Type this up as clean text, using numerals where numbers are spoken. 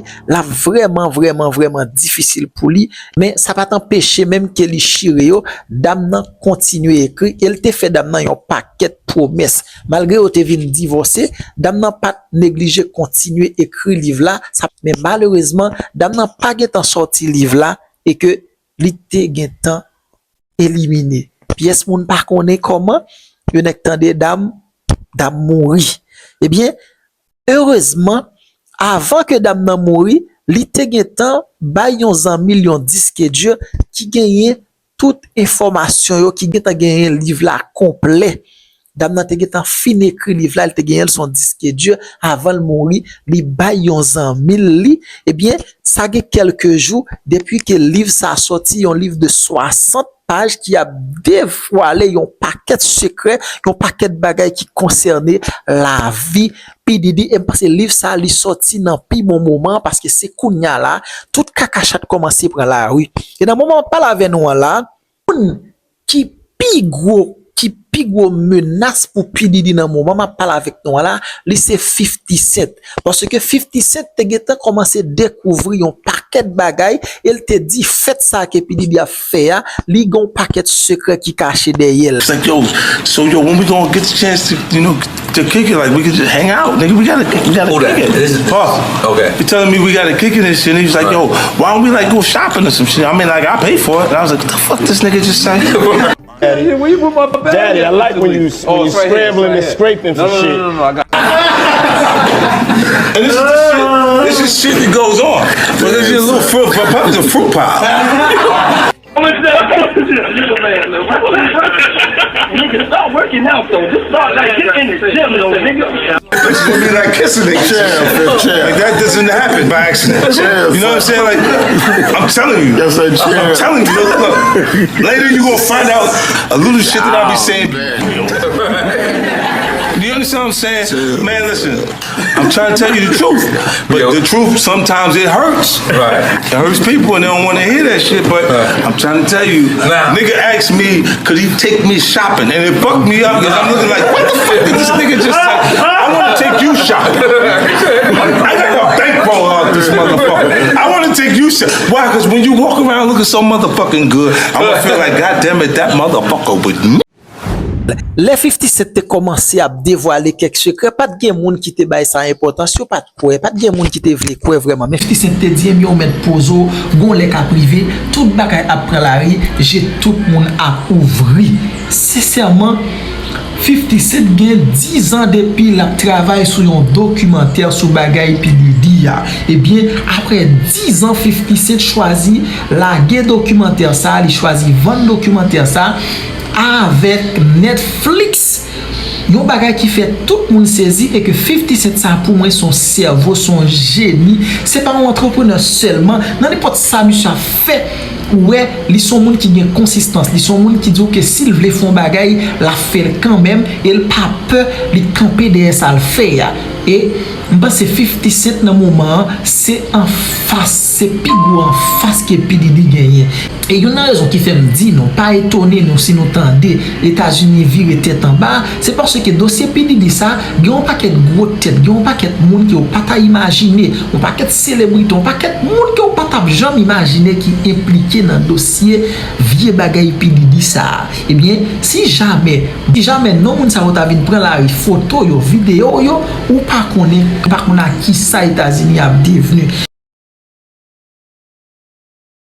bagaille, là vraiment difficile pour lui, mais ça pas t'empêcher même que li chire yo, dame nan continue écrit, elle te fait dame nan yon paquet promesse. Malgré ou te vin divorcer, dame nan pas négliger continuer écrit livre là, ça mais malheureusement, dame nan pas gen sorti livre là et que li te gen temps éliminé. Pièce moun pas connaît comment yon ek tande dame mouri. Eh bien, heureusement, avant que dame nan mouri, li te gen temps bay yon zanmi yon disque dur qui gagne toute information yo, qui gagne livre là complet. Dame nan te gen temps fin écrit livre là, elle te gagne son disque dur avant le mourir, li bay yon zanmi li. Eh bien, ça gen quelques jours depuis que le livre ça sorti, un livre de 60 pages qui a dévoilé yon paquet de secrets, yon paquet de bagages qui concernait la vie P. Diddy. Et parce que le livre ça li sorti dans pi bon moment parce que c'est kounya là, tout kakachat commencé prendre la rue. Et dans le moment pas la avec nous là, qui pi gros menace pour P. Diddy dans le moment m'a parle avec nous là, li c'est 50 Cent parce que 50 Cent te getan commencé découvrir un paquet de bagaille, il te dit faites ça que P. Diddy a fait, li gon paquet de secret qui caché derrière. It's like yo, so yo, when we gonna get the chance to to kick it, like we could just hang out, nigga. We gotta kick it. This is okay. He telling me we gotta kick it and shit. And he was like, yo, why don't we like go shopping or some shit? I mean, like I pay for it. And I was like, what the fuck this nigga just say? Daddy, where you put my bag? Daddy, I like when you scrambling and scraping for shit. No, I got. And this is shit that goes on. But this is a little fruit pie. Nigga, start working out though. Just start like getting in the gym though, nigga. This is gonna be like kissing it. Like that doesn't happen by accident. You know what I'm saying? Like I'm telling you. I'm telling you. Look, later you gonna find out a little shit that I be saying. You understand what I'm saying? Man, listen, I'm trying to tell you the truth. But the truth, sometimes it hurts. Right. It hurts people and they don't want to hear that shit. But I'm trying to tell you, nigga asked me, could he take me shopping? And it fucked me up because I'm looking like, what the fuck did this nigga just say? I want to take you shopping. I got a bankroll out this motherfucker. I want to take you shopping. Why? Because when you walk around looking so motherfucking good, I'm going to feel like, God damn it, that motherfucker with me. Les 50 Cent te commencé à dévoiler quelques secrets, pas de gen moun qui te bail ça importance, pas de quoi, pas de gen moun qui te vle quoi vraiment. Mais 50 Cent te dit yo met pozo, gon les cas privé, tout bagay après la rue, j'ai tout moun à ouvrir. Sincèrement, 50 Cent gen 10 ans depuis la travail sur un documentaire sur bagay P. Diddy. Et bien après 10 ans 50 Cent choisi la gen documentaire ça, il choisi vendre documentaire ça avec Netflix. Yon bagay qui fait tout le monde saisi et que 50 Cent ça pour moi son cerveau, son génie, c'est pas un entrepreneur seulement, dans n'importe ça monsieur a fait. Ouais, ils sont monde qui gagne consistance, ils sont monde qui dit que s'il veut font bagay, la faire quand même, et pas peur de camper derrière ça le fait. Et pense que 50 Cent dans moment, c'est en face, c'est pigou en face que P. Diddy gagne. Et il y a une raison qui fait me dire non, pas étonné nous si nous tendez États-Unis virer tête en bas, c'est parce que dossier P. Diddy ça, il y a un paquet de gros tête, il y a un paquet de monde qui ont pas imaginer, un paquet de célébrités, un paquet de monde qui ont pas jamais imaginer qui impliqué dans le dossier vieux bagay P. Diddy ça. Eh bien, si jamais non moun sa va venir prendre la photo yo, vidéo yo ou pas connaît qui ça États-Unis a devenu.